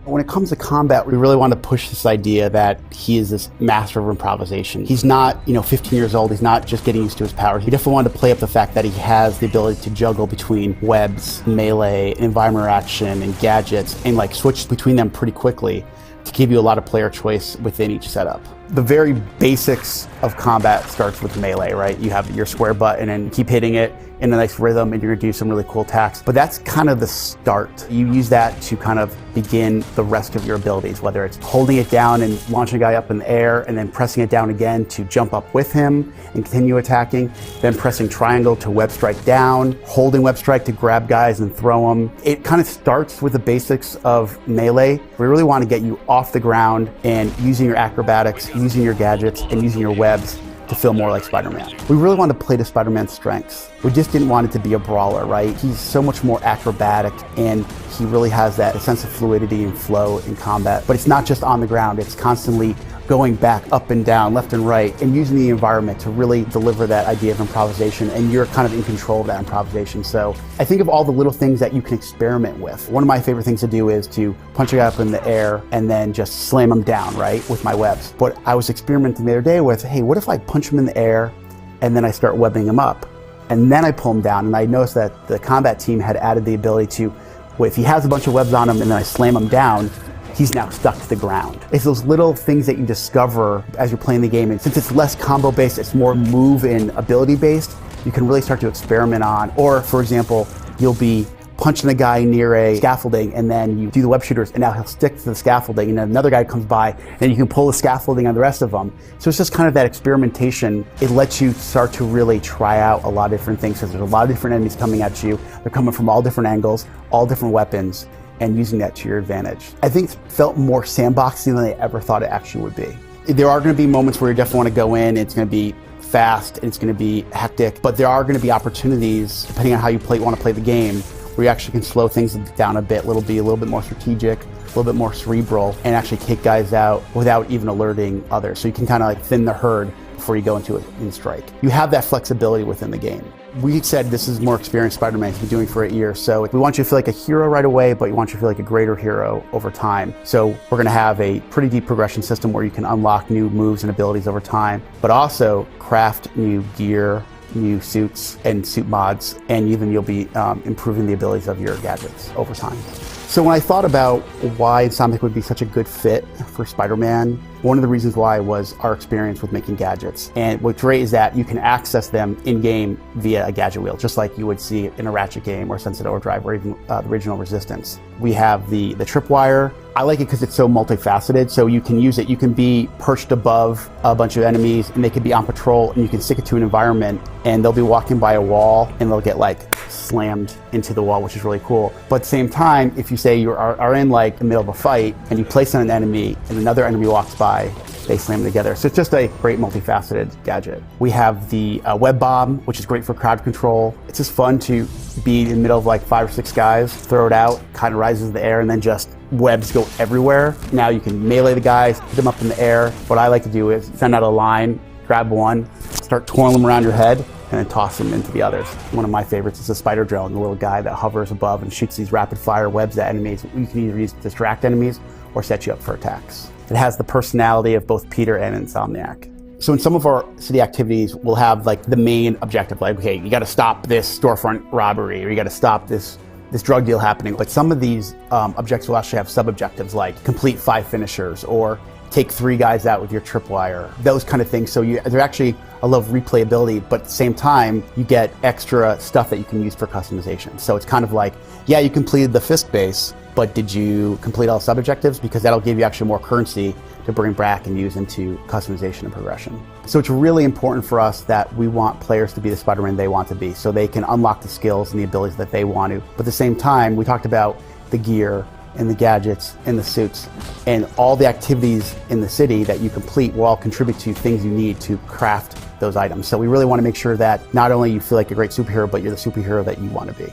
When it comes to combat, we really want to push this idea that he is this master of improvisation. He's not, 15 years old. He's not just getting used to his powers. He definitely wanted to play up the fact that he has the ability to juggle between webs, melee, environment action, and gadgets, and switch between them pretty quickly to give you a lot of player choice within each setup. The very basics of combat starts with melee, right? You have your square button and keep hitting it in a nice rhythm and you're gonna do some really cool attacks. But that's kind of the start. You use that to kind of begin the rest of your abilities, whether it's holding it down and launching a guy up in the air and then pressing it down again to jump up with him and continue attacking, then pressing triangle to web strike down, holding web strike to grab guys and throw them. It kind of starts with the basics of melee. We really want to get you off the ground and using your acrobatics, using your gadgets, and using your webs to feel more like Spider-Man. We really wanted to play to Spider-Man's strengths. We just didn't want it to be a brawler, right? He's so much more acrobatic and he really has that sense of fluidity and flow in combat. But it's not just on the ground, it's constantly going back up and down, left and right, and using the environment to really deliver that idea of improvisation, and you're kind of in control of that improvisation. So I think of all the little things that you can experiment with. One of my favorite things to do is to punch a guy up in the air and then just slam him down, right, with my webs. But I was experimenting the other day with, hey, what if I punch him in the air and then I start webbing him up? And then I pull him down, and I noticed that the combat team had added the ability to, if he has a bunch of webs on him and then I slam him down, he's now stuck to the ground. It's those little things that you discover as you're playing the game. And since it's less combo based, it's more move and ability based, you can really start to experiment on. Or for example, you'll be punching a guy near a scaffolding and then you do the web shooters and now he'll stick to the scaffolding and then another guy comes by and you can pull the scaffolding on the rest of them. So it's just kind of that experimentation. It lets you start to really try out a lot of different things because there's a lot of different enemies coming at you. They're coming from all different angles, all different weapons, and using that to your advantage. I think it felt more sandboxy than I ever thought it actually would be. There are gonna be moments where you definitely wanna go in, it's gonna be fast, and it's gonna be hectic, but there are gonna be opportunities, depending on how you wanna play the game, where you actually can slow things down a bit. It'll be a little bit more strategic, a little bit more cerebral, and actually take guys out without even alerting others. So you can kind of thin the herd before you go into it in strike. You have that flexibility within the game. We said this is more experienced Spider-Man. He's been doing it for 8 years. So we want you to feel like a hero right away, but we want you to feel like a greater hero over time. So we're gonna have a pretty deep progression system where you can unlock new moves and abilities over time, but also craft new gear, new suits and suit mods, and even you'll be improving the abilities of your gadgets over time. So when I thought about why Insomniac would be such a good fit for Spider-Man, one of the reasons why was our experience with making gadgets. And what's great is that you can access them in-game via a gadget wheel, just like you would see in a Ratchet game or Sunset Overdrive or even the original Resistance. We have the tripwire. I like it because it's so multifaceted, so you can use it. You can be perched above a bunch of enemies and they can be on patrol and you can stick it to an environment and they'll be walking by a wall and they'll get slammed into the wall, which is really cool. But at the same time, if you say you are in the middle of a fight and you place on an enemy and another enemy walks by, they slam together. So it's just a great multifaceted gadget. We have the web bomb, which is great for crowd control. It's just fun to be in the middle of 5 or 6 guys, throw it out, kind of rises in the air, and then just webs go everywhere. Now you can melee the guys, hit them up in the air. What I like to do is send out a line, grab one, start twirling them around your head, and then toss them into the others. One of my favorites is the spider drone, the little guy that hovers above and shoots these rapid fire webs at enemies. You can either use to distract enemies or set you up for attacks. It has the personality of both Peter and Insomniac. So in some of our city activities, we'll have the main objective, okay, you gotta stop this storefront robbery, or you gotta stop this drug deal happening. But some of these objectives will actually have sub-objectives like complete 5 finishers or take 3 guys out with your tripwire, those kind of things. So they're actually a lot of replayability, but at the same time, you get extra stuff that you can use for customization. So it's kind of yeah, you completed the fist base, but did you complete all sub-objectives? Because that'll give you actually more currency to bring back and use into customization and progression. So it's really important for us that we want players to be the Spider-Man they want to be, so they can unlock the skills and the abilities that they want to. But at the same time, we talked about the gear and the gadgets and the suits and all the activities in the city that you complete will all contribute to things you need to craft those items. So we really want to make sure that not only you feel like a great superhero, but you're the superhero that you want to be.